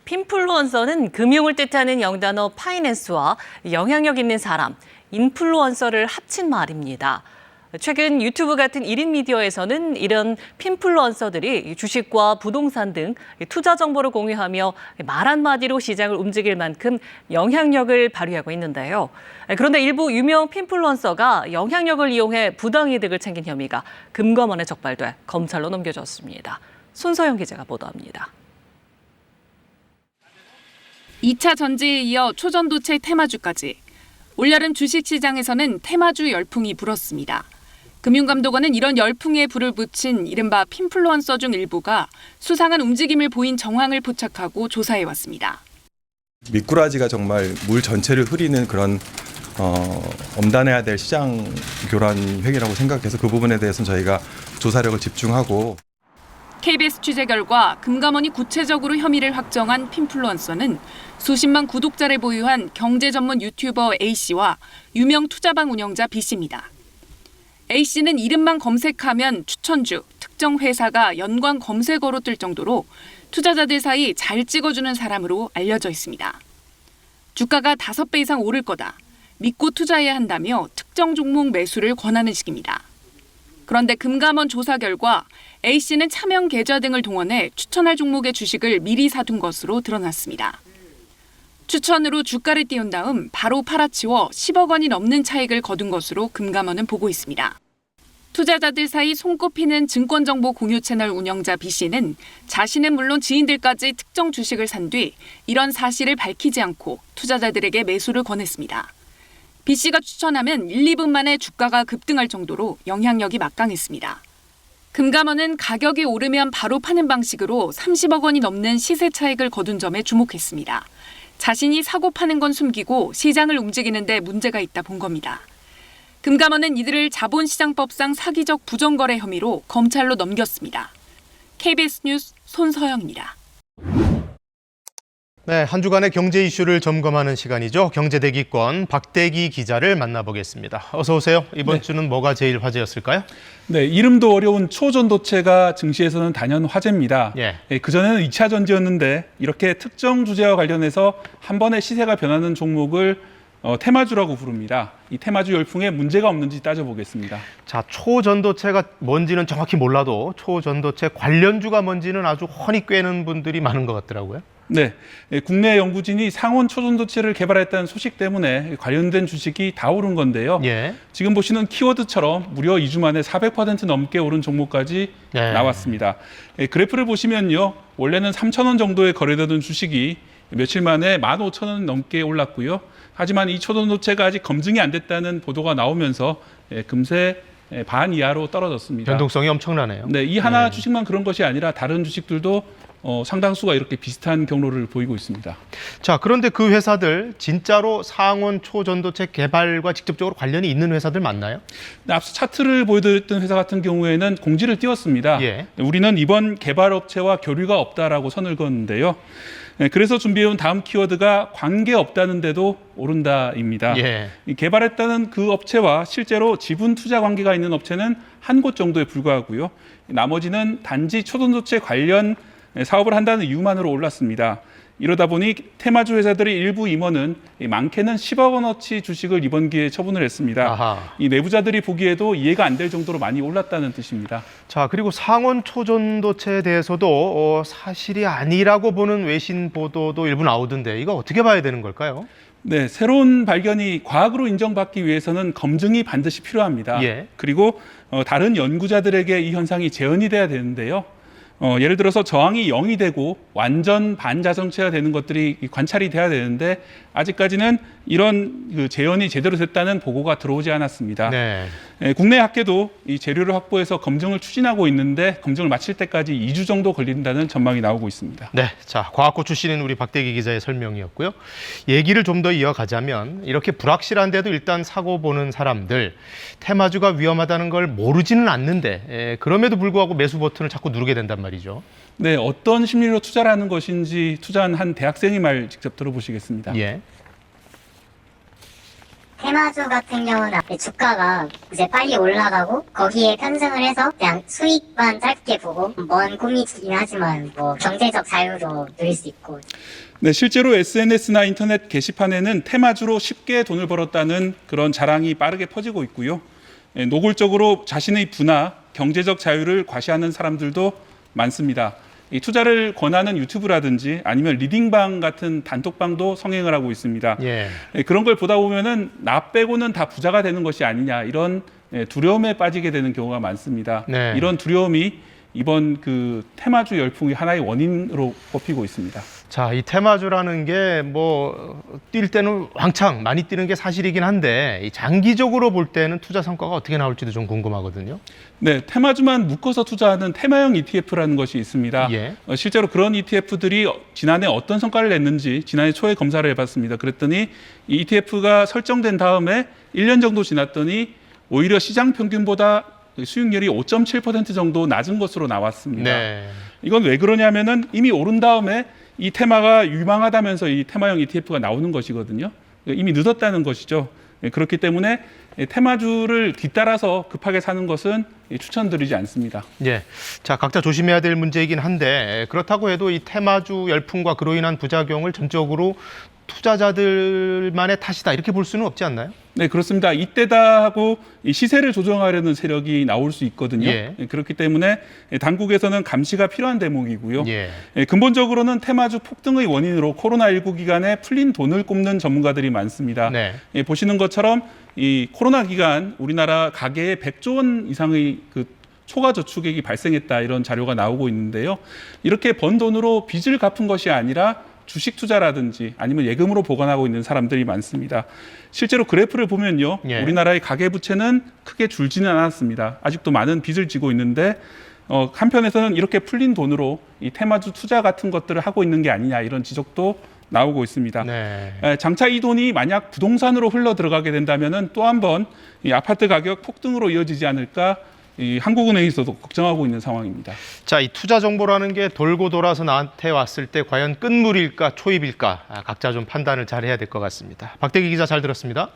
핀플루언서는 금융을 뜻하는 영단어 파이낸스와 영향력 있는 사람, 인플루언서를 합친 말입니다. 최근 유튜브 같은 1인 미디어에서는 이런 핀플루언서들이 주식과 부동산 등 투자 정보를 공유하며 말 한마디로 시장을 움직일 만큼 영향력을 발휘하고 있는데요. 그런데 일부 유명 핀플루언서가 영향력을 이용해 부당이득을 챙긴 혐의가 금감원에 적발돼 검찰로 넘겨졌습니다. 손서영 기자가 보도합니다. 2차 전지에 이어 초전도체 테마주까지. 올여름 주식시장에서는 테마주 열풍이 불었습니다. 금융감독원은 이런 열풍에 불을 붙인 이른바 핀플루언서 중 일부가 수상한 움직임을 보인 정황을 포착하고 조사해왔습니다. 미꾸라지가 정말 물 전체를 흐리는 그런 엄단해야 될 시장 교란 획이라고 생각해서 그 부분에 대해서는 저희가 조사력을 집중하고. KBS 취재 결과 금감원이 구체적으로 혐의를 확정한 핀플루언서는 수십만 구독자를 보유한 경제 전문 유튜버 A씨와 유명 투자방 운영자 B씨입니다. A씨는 이름만 검색하면 추천주, 특정 회사가 연관 검색어로 뜰 정도로 투자자들 사이 잘 찍어주는 사람으로 알려져 있습니다. 주가가 5배 이상 오를 거다, 믿고 투자해야 한다며 특정 종목 매수를 권하는 식입니다. 그런데 금감원 조사 결과 A씨는 차명 계좌 등을 동원해 추천할 종목의 주식을 미리 사둔 것으로 드러났습니다. 추천으로 주가를 띄운 다음 바로 팔아치워 10억 원이 넘는 차익을 거둔 것으로 금감원은 보고 있습니다. 투자자들 사이 손꼽히는 증권정보 공유 채널 운영자 B씨는 자신은 물론 지인들까지 특정 주식을 산 뒤 이런 사실을 밝히지 않고 투자자들에게 매수를 권했습니다. B씨가 추천하면 1, 2분 만에 주가가 급등할 정도로 영향력이 막강했습니다. 금감원은 가격이 오르면 바로 파는 방식으로 30억 원이 넘는 시세 차익을 거둔 점에 주목했습니다. 자신이 사고 파는 건 숨기고 시장을 움직이는 데 문제가 있다 본 겁니다. 금감원은 이들을 자본시장법상 사기적 부정거래 혐의로 검찰로 넘겼습니다. KBS 뉴스 손서영입니다. 네, 한 주간의 경제 이슈를 점검하는 시간이죠. 경제대기권 박대기 기자를 만나보겠습니다. 어서 오세요. 이번 주는 뭐가 제일 화제였을까요? 네, 이름도 어려운 초전도체가 증시에서는 단연 화제입니다. 그전에는 2차 전지였는데 이렇게 특정 주제와 관련해서 한 번에 시세가 변하는 종목을 테마주라고 부릅니다. 이 테마주 열풍에 문제가 없는지 따져보겠습니다. 자, 초전도체가 뭔지는 정확히 몰라도 초전도체 관련주가 뭔지는 아주 훤히 꿰는 분들이 많은 것 같더라고요. 네, 국내 연구진이 상온 초전도체를 개발했다는 소식 때문에 관련된 주식이 다 오른 건데요. 지금 보시는 키워드처럼 무려 2주 만에 400% 넘게 오른 종목까지 나왔습니다. 그래프를 보시면요, 원래는 3,000원 정도에 거래되던 주식이 며칠 만에 15,000원 넘게 올랐고요. 하지만 이 초전도체가 아직 검증이 안 됐다는 보도가 나오면서 금세 반 이하로 떨어졌습니다. 변동성이 엄청나네요. 네, 이 하나 주식만 그런 것이 아니라 다른 주식들도 상당수가 이렇게 비슷한 경로를 보이고 있습니다. 자, 그런데 그 회사들 진짜로 상온 초전도체 개발과 직접적으로 관련이 있는 회사들 맞나요? 네, 앞서 차트를 보여드렸던 회사 같은 경우에는 공지를 띄웠습니다. 우리는 이번 개발업체와 교류가 없다라고 선을 그었는데요. 그래서 준비해온 다음 키워드가 관계없다는데도 오른다입니다. 개발했다는 그 업체와 실제로 지분 투자 관계가 있는 업체는 한 곳 정도에 불과하고요. 나머지는 단지 초전도체 관련 사업을 한다는 이유만으로 올랐습니다. 이러다 보니 테마주 회사들의 일부 임원은 많게는 10억 원어치 주식을 이번 기회에 처분을 했습니다. 이 내부자들이 보기에도 이해가 안 될 정도로 많이 올랐다는 뜻입니다. 자, 그리고 상온 초전도체에 대해서도 사실이 아니라고 보는 외신 보도도 일부 나오던데 이거 어떻게 봐야 되는 걸까요? 네, 새로운 발견이 과학으로 인정받기 위해서는 검증이 반드시 필요합니다. 그리고 다른 연구자들에게 이 현상이 재현이 돼야 되는데요. 예를 들어서 저항이 0이 되고 완전 반자성체가 되는 것들이 관찰이 돼야 되는데 아직까지는 이런 재현이 제대로 됐다는 보고가 들어오지 않았습니다. 국내 학계도 이 재료를 확보해서 검증을 추진하고 있는데 검증을 마칠 때까지 2주 정도 걸린다는 전망이 나오고 있습니다. 네, 자, 과학고 출신인 우리 박대기 기자의 설명이었고요. 얘기를 좀 더 이어가자면 이렇게 불확실한데도 일단 사고 보는 사람들, 테마주가 위험하다는 걸 모르지는 않는데 그럼에도 불구하고 매수 버튼을 자꾸 누르게 된단 말이죠. 네, 어떤 심리로 투자를 하는 것인지 투자한 한 대학생의 말 직접 들어보시겠습니다. 테마주 같은 경우는 주가가 이제 빨리 올라가고 거기에 편승을 해서 그냥 수익만 짧게 보고 먼 꿈이긴 하지만 뭐 경제적 자유도 누릴 수 있고. 네, 실제로 SNS나 인터넷 게시판에는 테마주로 쉽게 돈을 벌었다는 그런 자랑이 빠르게 퍼지고 있고요. 노골적으로 자신의 부나 경제적 자유를 과시하는 사람들도 많습니다. 이 투자를 권하는 유튜브라든지 아니면 리딩방 같은 단톡방도 성행을 하고 있습니다. 예. 그런 걸 보다 보면은 나 빼고는 다 부자가 되는 것이 아니냐 이런 두려움에 빠지게 되는 경우가 많습니다. 네. 이런 두려움이 이번 그 테마주 열풍의 하나의 원인으로 꼽히고 있습니다. 자, 이 테마주라는 게 뭐 뛸 때는 왕창 많이 뛰는 게 사실이긴 한데 이 장기적으로 볼 때는 투자 성과가 어떻게 나올지도 좀 궁금하거든요. 네, 테마주만 묶어서 투자하는 테마형 ETF라는 것이 있습니다. 예. 실제로 그런 ETF들이 지난해 어떤 성과를 냈는지 지난해 초에 검사를 해봤습니다. 그랬더니 이 ETF가 설정된 다음에 1년 정도 지났더니 오히려 시장 평균보다 수익률이 5.7% 정도 낮은 것으로 나왔습니다. 네. 이건 왜 그러냐면은 이미 오른 다음에 이 테마가 유망하다면서 이 테마형 ETF가 나오는 것이거든요. 이미 늦었다는 것이죠. 그렇기 때문에 테마주를 뒤따라서 급하게 사는 것은 추천드리지 않습니다. 예. 자, 각자 조심해야 될 문제이긴 한데 그렇다고 해도 이 테마주 열풍과 그로 인한 부작용을 전적으로 투자자들만의 탓이다 이렇게 볼 수는 없지 않나요? 네, 그렇습니다. 이때다 하고 이 시세를 조정하려는 세력이 나올 수 있거든요. 예. 그렇기 때문에 당국에서는 감시가 필요한 대목이고요. 예. 근본적으로는 테마주 폭등의 원인으로 코로나19 기간에 풀린 돈을 꼽는 전문가들이 많습니다. 네. 보시는 것처럼 이 코로나 기간 우리나라 가계에 100조 원 이상의 그 초과 저축액이 발생했다 이런 자료가 나오고 있는데요. 이렇게 번 돈으로 빚을 갚은 것이 아니라 주식 투자라든지 아니면 예금으로 보관하고 있는 사람들이 많습니다. 실제로 그래프를 보면요. 예. 우리나라의 가계 부채는 크게 줄지는 않았습니다. 아직도 많은 빚을 지고 있는데 한편에서는 이렇게 풀린 돈으로 이 테마주 투자 같은 것들을 하고 있는 게 아니냐 이런 지적도 나오고 있습니다. 네. 장차 이 돈이 만약 부동산으로 흘러 들어가게 된다면은 또 한 번 이 아파트 가격 폭등으로 이어지지 않을까 이 한국은행에서도 걱정하고 있는 상황입니다. 자, 이 투자 정보라는 게 돌고 돌아서 나한테 왔을 때 과연 끝물일까 초입일까 각자 좀 판단을 잘 해야 될 것 같습니다. 박대기 기자 잘 들었습니다.